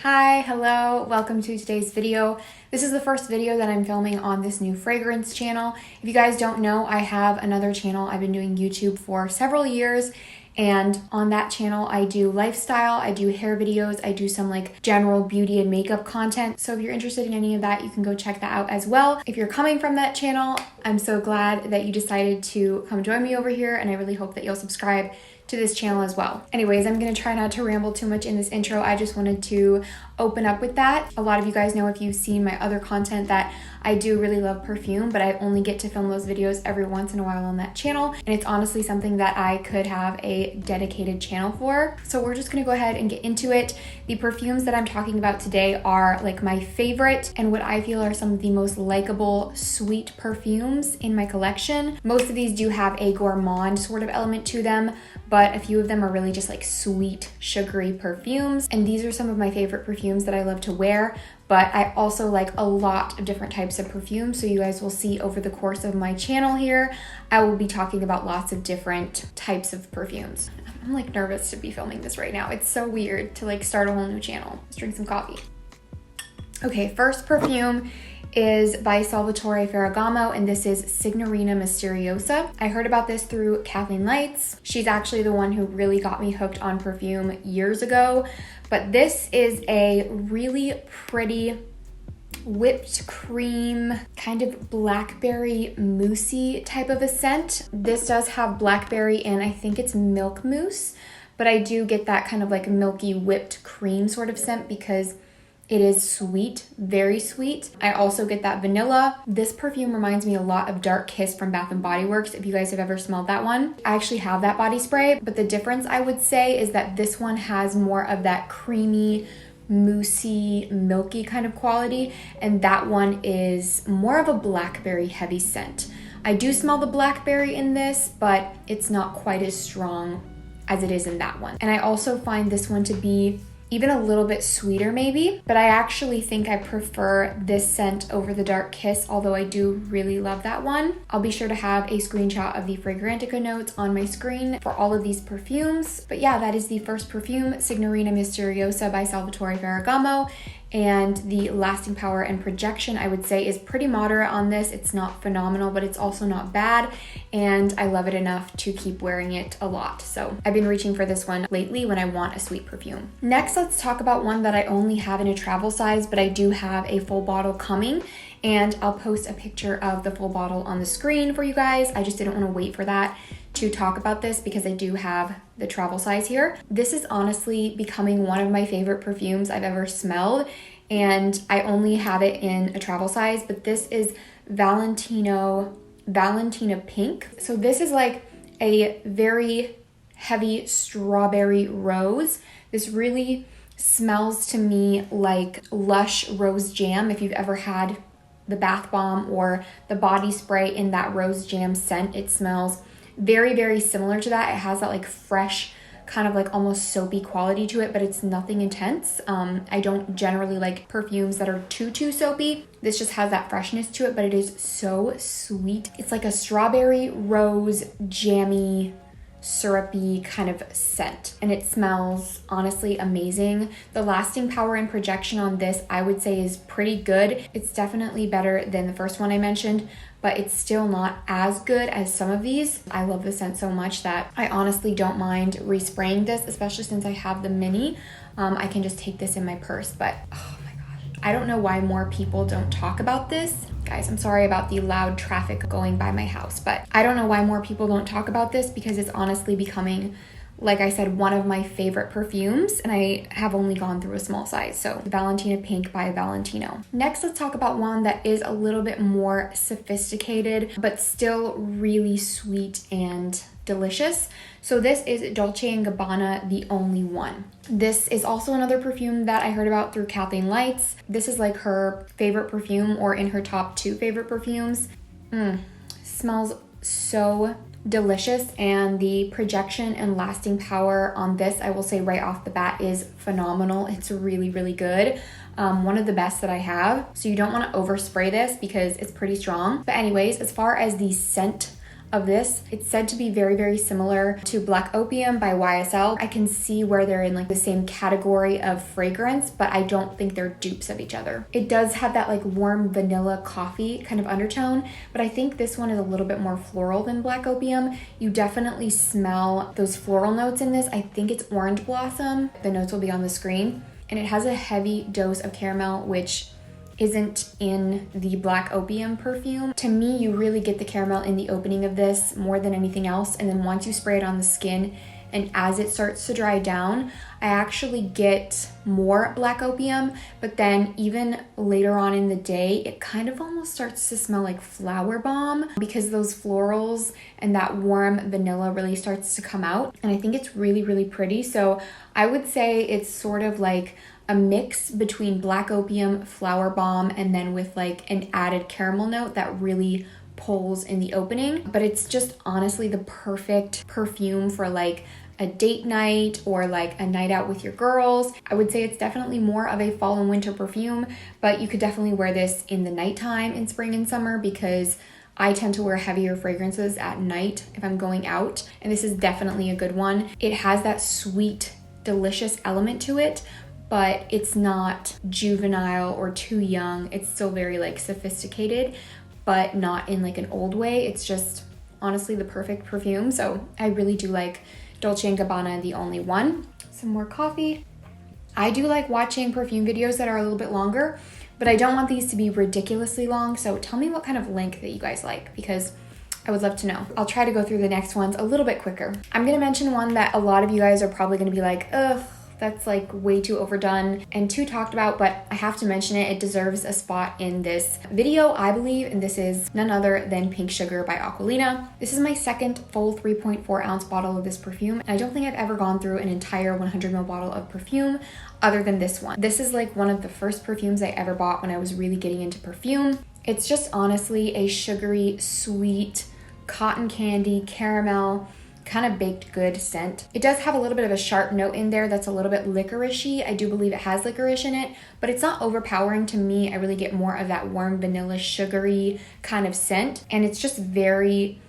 Hi, hello, welcome to today's video. This is the first video that I'm filming on this new fragrance channel. If you guys don't know, I have another channel. I've been doing YouTube for several years, and on that channel I do lifestyle, I do hair videos, I do some like general beauty and makeup content. So if you're interested in any of that, you can go check that out as well. If you're coming from that channel, I'm so glad that you decided to come join me over here, and I really hope that you'll subscribe to this channel as well. Anyways, I'm gonna try not to ramble too much in this intro. I just wanted to open up with that. A lot of you guys know, if you've seen my other content, that I do really love perfume, but I only get to film those videos every once in a while on that channel. And it's honestly something that I could have a dedicated channel for. So we're just gonna go ahead and get into it. The perfumes that I'm talking about today are like my favorite and what I feel are some of the most likable, sweet perfumes in my collection. Most of these do have a gourmand sort of element to them, but a few of them are really just like sweet, sugary perfumes. And these are some of my favorite perfumes that I love to wear, but I also like a lot of different types of perfumes. So you guys will see over the course of my channel here, I will be talking about lots of different types of perfumes. I'm like nervous to be filming this right now. It's so weird to like start a whole new channel. Let's drink some coffee. Okay, first perfume is by Salvatore Ferragamo, and this is Signorina Misteriosa. I heard about this through Kathleen Lights. She's actually the one who really got me hooked on perfume years ago, but this is a really pretty whipped cream, kind of blackberry moussey type of a scent. This does have blackberry and I think it's milk mousse, but I do get that kind of like milky whipped cream sort of scent because it is sweet, very sweet. I also get that vanilla. This perfume reminds me a lot of Dark Kiss from Bath & Body Works, if you guys have ever smelled that one. I actually have that body spray, but the difference I would say is that this one has more of that creamy, moussey, milky kind of quality, and that one is more of a blackberry heavy scent. I do smell the blackberry in this, but it's not quite as strong as it is in that one. And I also find this one to be even a little bit sweeter maybe, but I actually think I prefer this scent over the Dark Kiss, although I do really love that one. I'll be sure to have a screenshot of the Fragrantica notes on my screen for all of these perfumes. But yeah, that is the first perfume, Signorina Misteriosa by Salvatore Ferragamo. And the lasting power and projection, I would say, is pretty moderate on this. It's not phenomenal, but it's also not bad. And I love it enough to keep wearing it a lot. So I've been reaching for this one lately when I want a sweet perfume. Next, let's talk about one that I only have in a travel size, but I do have a full bottle coming. And I'll post a picture of the full bottle on the screen for you guys. I just didn't want to wait for that to talk about this because I do have the travel size here. This is honestly becoming one of my favorite perfumes I've ever smelled, and I only have it in a travel size, but this is Valentina Pink. So this is like a very heavy strawberry rose. This really smells to me like Lush rose jam. If you've ever had the bath bomb or the body spray in that rose jam scent, it smells very, very similar to that. It has that like fresh, kind of like almost soapy quality to it, but it's nothing intense. I don't generally like perfumes that are too soapy. This just has that freshness to it, but it is so sweet. It's like a strawberry rose jammy syrupy kind of scent, and it smells honestly amazing. The lasting power and projection on this, I would say, is pretty good. It's definitely better than the first one I mentioned, but it's still not as good as some of these. I love the scent so much that I honestly don't mind respraying this, especially since I have the mini. I can just take this in my purse, but oh my gosh, I don't know why more people don't talk about this. Guys, I'm sorry about the loud traffic going by my house, but I don't know why more people don't talk about this because it's honestly becoming, like I said, one of my favorite perfumes, and I have only gone through a small size. So Valentina Pink by Valentino. Next, let's talk about one that is a little bit more sophisticated, but still really sweet and delicious. So this is Dolce & Gabbana, The Only One. This is also another perfume that I heard about through Kathleen Lights. This is like her favorite perfume, or in her top 2 favorite perfumes. Smells so delicious, and the projection and lasting power on this, I will say right off the bat, is phenomenal. It's really, really good. One of the best that I have. So you don't want to overspray this because it's pretty strong. But anyways, as far as the scent of this. It's said to be very, very similar to Black Opium by YSL. I can see where they're in like the same category of fragrance, but I don't think they're dupes of each other. It does have that like warm vanilla coffee kind of undertone, but I think this one is a little bit more floral than Black Opium. You definitely smell those floral notes in this. I think it's orange blossom. The notes will be on the screen. And it has a heavy dose of caramel, which isn't in the Black Opium perfume. To me, you really get the caramel in the opening of this more than anything else. And then once you spray it on the skin and as it starts to dry down, I actually get more Black Opium, but then even later on in the day, it kind of almost starts to smell like flower bomb because those florals and that warm vanilla really starts to come out. And I think it's really, really pretty. So I would say it's sort of like a mix between Black Opium, flower bomb, and then with like an added caramel note that really pulls in the opening. But it's just honestly the perfect perfume for like a date night or like a night out with your girls. I would say it's definitely more of a fall and winter perfume, but you could definitely wear this in the nighttime in spring and summer because I tend to wear heavier fragrances at night if I'm going out, and this is definitely a good one. It has that sweet, delicious element to it, but it's not juvenile or too young. It's still very like sophisticated, but not in like an old way. It's just honestly the perfect perfume. So I really do like Dolce & Gabbana, The Only One. Some more coffee. I do like watching perfume videos that are a little bit longer, but I don't want these to be ridiculously long. So tell me what kind of length that you guys like, because I would love to know. I'll try to go through the next ones a little bit quicker. I'm gonna mention one that a lot of you guys are probably gonna be like, ugh, that's like way too overdone and too talked about, but I have to mention it. It deserves a spot in this video, I believe, and this is none other than Pink Sugar by Aquilina. This is my second full 3.4 ounce bottle of this perfume, and I don't think I've ever gone through an entire 100 ml bottle of perfume other than this one. This is like one of the first perfumes I ever bought when I was really getting into perfume. It's just honestly a sugary, sweet, cotton candy, caramel, kind of baked good scent. It does have a little bit of a sharp note in there that's a little bit licoricey. I do believe it has licorice in it, but it's not overpowering to me. I really get more of that warm vanilla sugary kind of scent, and it's just very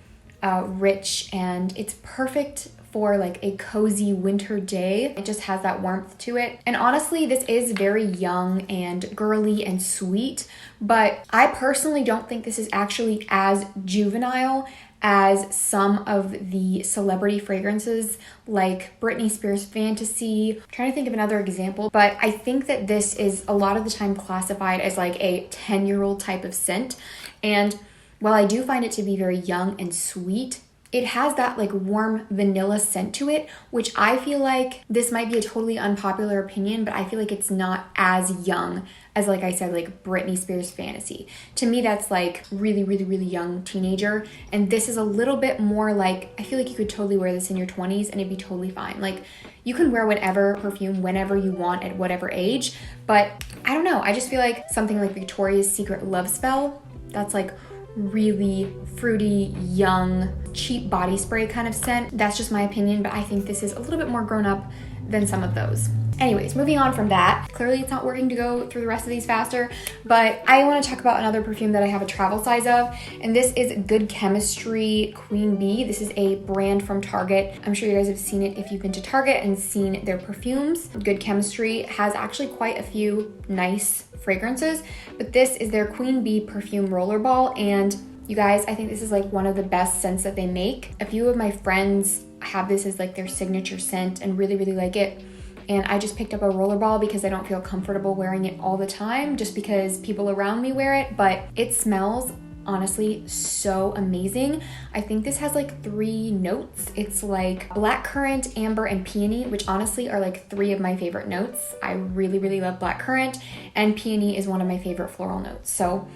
rich, and it's perfect for like a cozy winter day. It just has that warmth to it. And honestly, this is very young and girly and sweet, but I personally don't think this is actually as juvenile as some of the celebrity fragrances like Britney Spears Fantasy. I'm trying to think of another example, but I think that this is a lot of the time classified as like a 10-year-old type of scent. And while I do find it to be very young and sweet, it has that like warm vanilla scent to it, which I feel like this might be a totally unpopular opinion, but I feel like it's not as young as, like I said, like Britney Spears Fantasy. To me, that's like really, really, really young teenager. And this is a little bit more like, I feel like you could totally wear this in your 20s and it'd be totally fine. Like you can wear whatever perfume whenever you want at whatever age, but I don't know. I just feel like something like Victoria's Secret Love Spell, that's like really fruity, young, cheap body spray kind of scent. That's just my opinion, but I think this is a little bit more grown up than some of those. Anyways, moving on from that. Clearly it's not working to go through the rest of these faster, but I want to talk about another perfume that I have a travel size of, and this is Good Chemistry Queen Bee. This is a brand from Target. I'm sure you guys have seen it if you've been to Target and seen their perfumes. Good Chemistry has actually quite a few nice fragrances, but this is their Queen Bee perfume rollerball, and you guys, I think this is like one of the best scents that they make. A few of my friends have this as like their signature scent and really, really like it. And I just picked up a rollerball because I don't feel comfortable wearing it all the time just because people around me wear it, but it smells honestly so amazing. I think this has like 3 notes. It's like blackcurrant, amber, and peony, which honestly are like 3 of my favorite notes. I really, really love blackcurrant, and peony is one of my favorite floral notes. So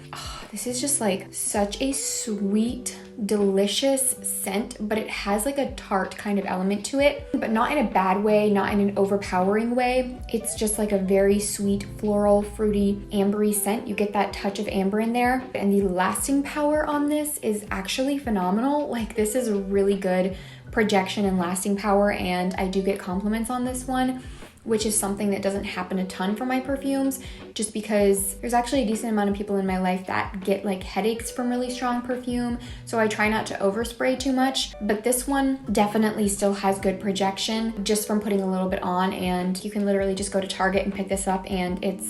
this is just like such a sweet, delicious scent, but it has like a tart kind of element to it, but not in a bad way, not in an overpowering way. It's just like a very sweet, floral, fruity, ambery scent. You get that touch of amber in there, and the lasting power on this is actually phenomenal. Like this is a really good projection and lasting power, and I do get compliments on this one. which is something that doesn't happen a ton for my perfumes, just because there's actually a decent amount of people in my life that get like headaches from really strong perfume, so I try not to overspray too much. But this one definitely still has good projection just from putting a little bit on, and you can literally just go to Target and pick this up, and it's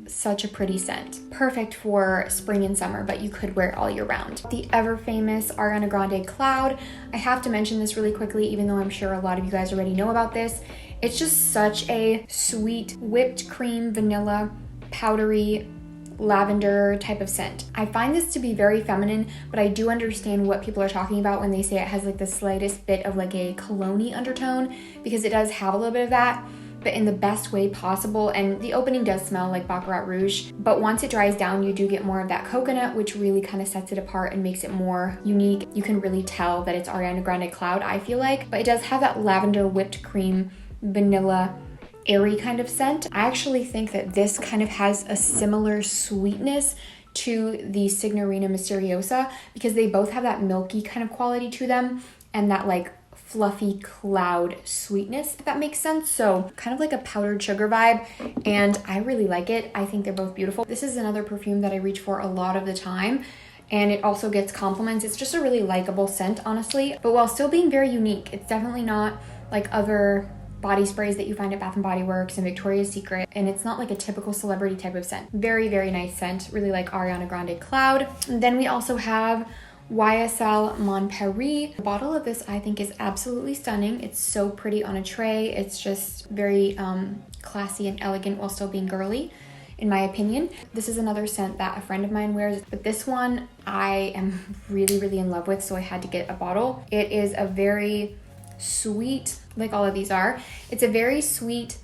such a pretty scent. Perfect for spring and summer, but you could wear it all year round. The ever famous Ariana Grande Cloud. I have to mention this really quickly, even though I'm sure a lot of you guys already know about this. It's just such a sweet whipped cream, vanilla, powdery, lavender type of scent. I find this to be very feminine, but I do understand what people are talking about when they say it has like the slightest bit of like a cologne-y undertone, because it does have a little bit of that, but in the best way possible. And the opening does smell like Baccarat Rouge, but once it dries down, you do get more of that coconut, which really kind of sets it apart and makes it more unique. You can really tell that it's Ariana Grande Cloud, I feel like, but it does have that lavender, whipped cream, vanilla, airy kind of scent. I actually think that this kind of has a similar sweetness to the Signorina Misteriosa, because they both have that milky kind of quality to them and that like fluffy cloud sweetness, if that makes sense. So kind of like a powdered sugar vibe, and I really like it. I think they're both beautiful. This is another perfume that I reach for a lot of the time, and it also gets compliments. It's just a really likable scent, honestly, but while still being very unique. It's definitely not like other body sprays that you find at Bath & Body Works and Victoria's Secret, and it's not like a typical celebrity type of scent. Very, very nice scent. Really like Ariana Grande Cloud. And then we also have YSL Mon Paris. The bottle of this I think is absolutely stunning. It's so pretty on a tray. It's just very classy and elegant while still being girly, in my opinion. This is another scent that a friend of mine wears, but this one I am really, really in love with, so I had to get a bottle. It is a very sweet, like all of these are, it's a very sweet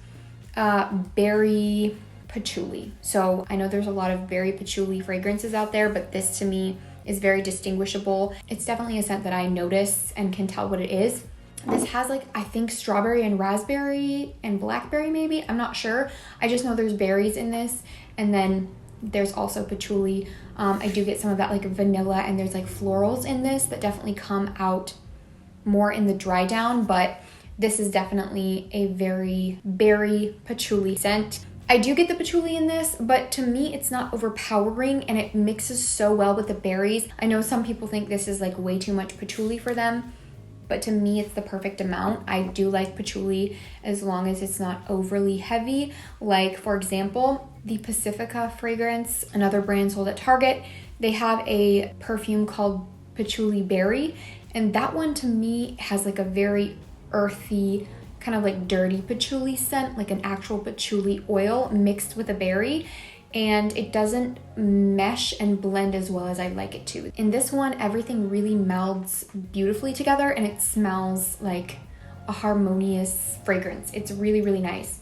berry patchouli. So I know there's a lot of berry patchouli fragrances out there, but this to me is very distinguishable. It's definitely a scent that I notice and can tell what it is. This has like, I think strawberry and raspberry and blackberry maybe, I'm not sure. I just know there's berries in this, and then there's also patchouli. I do get some of that like vanilla, and there's like florals in this that definitely come out more in the dry down, but this is definitely a very berry patchouli scent. I do get the patchouli in this, but to me it's not overpowering, and it mixes so well with the berries. I know some people think this is like way too much patchouli for them, but to me it's the perfect amount. I do like patchouli as long as it's not overly heavy. Like for example, the Pacifica fragrance, another brand sold at Target, they have a perfume called Patchouli Berry, and that one to me has like a very earthy, kind of like dirty patchouli scent, like an actual patchouli oil mixed with a berry, and it doesn't mesh and blend as well as I'd like it to. In this one, everything really melds beautifully together, and it smells like a harmonious fragrance. It's really, really nice.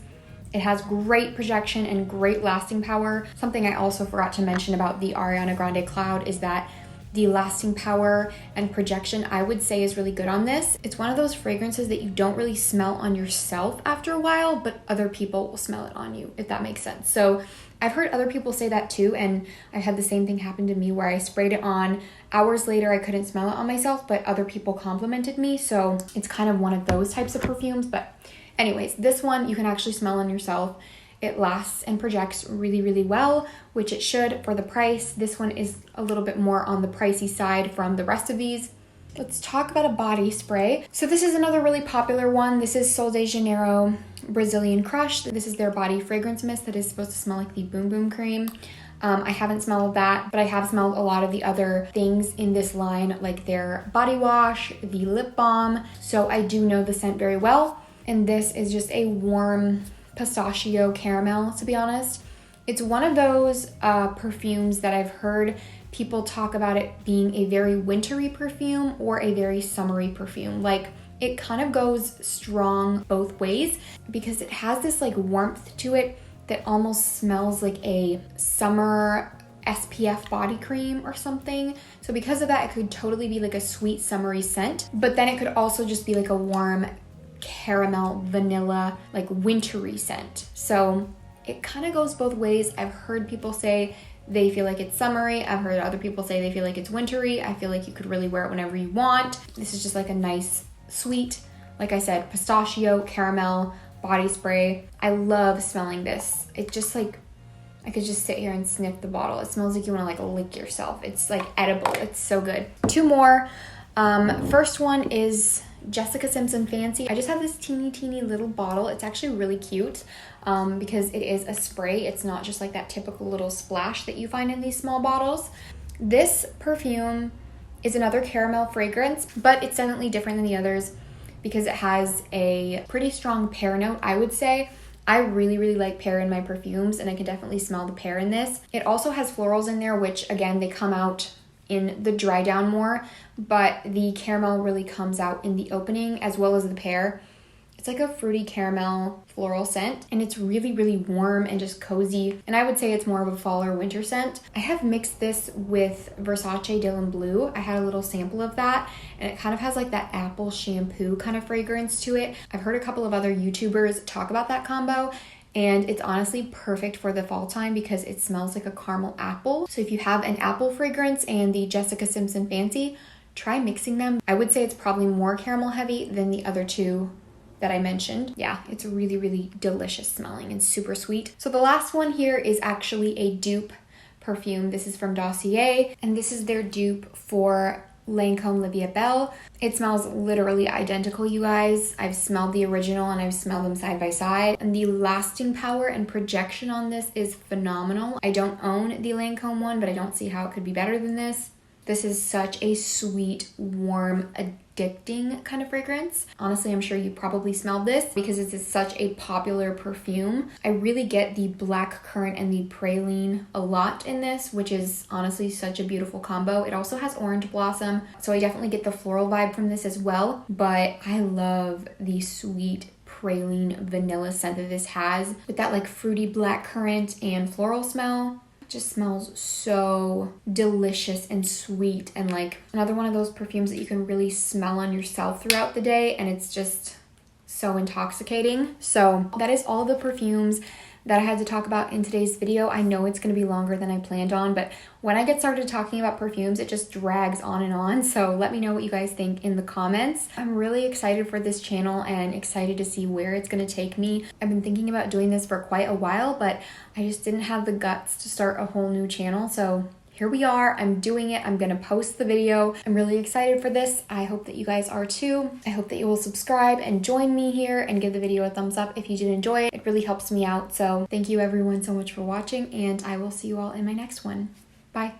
It has great projection and great lasting power. Something I also forgot to mention about the Ariana Grande Cloud is that the lasting power and projection I would say is really good on this. It's one of those fragrances that you don't really smell on yourself after a while, but other people will smell it on you, if that makes sense. So I've heard other people say that too, and I had the same thing happen to me where I sprayed it on. Hours later, I couldn't smell it on myself, but other people complimented me. So it's kind of one of those types of perfumes. But anyways, this one you can actually smell on yourself. It lasts and projects really, really well, which it should for the price. This one is a little bit more on the pricey side from the rest of these. Let's talk about a body spray. So this is another really popular one. This is Sol de Janeiro Brazilian Crush. This is their body fragrance mist that is supposed to smell like the Boom Boom cream. I haven't smelled that, but I have smelled a lot of the other things in this line, like their body wash, the lip balm. So I do know the scent very well. And this is just a warm pistachio caramel, to be honest. It's one of those perfumes that I've heard people talk about it being a very wintry perfume or a very summery perfume. Like it kind of goes strong both ways because it has this like warmth to it that almost smells like a summer SPF body cream or something. So because of that, it could totally be like a sweet summery scent, but then it could also just be like a warm caramel, vanilla, like wintry scent. So it kind of goes both ways. I've heard people say they feel like it's summery. I've heard other people say they feel like it's wintry. I feel like you could really wear it whenever you want. This is just like a nice, sweet, like I said, pistachio, caramel, body spray. I love smelling this. It's just like, I could just sit here and sniff the bottle. It smells like you want to like lick yourself. It's like edible. It's so good. Two more. First one is Jessica Simpson Fancy. I just have this teeny little bottle. It's actually really cute because it is a spray. It's not just like that typical little splash that you find in these small bottles. This perfume is another caramel fragrance, but it's definitely different than the others because it has a pretty strong pear note, I would say. I really like pear in my perfumes, and I can definitely smell the pear in this. It also has florals in there, which again, they come out in the dry down more, but the caramel really comes out in the opening as well as the pear. It's like a fruity caramel floral scent, and it's really warm and just cozy. And I would say it's more of a fall or winter scent. I have mixed this with Versace Dylan Blue. I had a little sample of that, and it kind of has like that apple shampoo kind of fragrance to it. I've heard a couple of other YouTubers talk about that combo, and it's honestly perfect for the fall time because it smells like a caramel apple. So if you have an apple fragrance and the Jessica Simpson Fancy, try mixing them. I would say it's probably more caramel heavy than the other two that I mentioned. Yeah, it's really delicious smelling and super sweet. So the last one here is actually a dupe perfume. This is from Dossier, and this is their dupe for Lancome La Vie Belle. It smells literally identical, you guys. I've smelled the original and I've smelled them side by side, and the lasting power and projection on this is phenomenal. I don't own the Lancome one, but I don't see how it could be better than this. This is such a sweet, warm, addicting kind of fragrance. Honestly, I'm sure you probably smelled this because this is such a popular perfume. I really get the black currant and the praline a lot in this, which is honestly such a beautiful combo. It also has orange blossom, so I definitely get the floral vibe from this as well, but I love the sweet praline vanilla scent that this has with that like fruity black currant and floral smell. Just smells so delicious and sweet, and like another one of those perfumes that you can really smell on yourself throughout the day, and it's just so intoxicating. So that is all the perfumes that I had to talk about in today's video. I know it's going to be longer than I planned on, but when I get started talking about perfumes, it just drags on and on. So let me know what you guys think in the comments. I'm really excited for this channel and excited to see where it's going to take me. I've been thinking about doing this for quite a while, but I just didn't have the guts to start a whole new channel. So here we are. I'm doing it. I'm going to post the video. I'm really excited for this. I hope that you guys are too. I hope that you will subscribe and join me here and give the video a thumbs up if you did enjoy it. It really helps me out. So thank you everyone so much for watching, and I will see you all in my next one. Bye.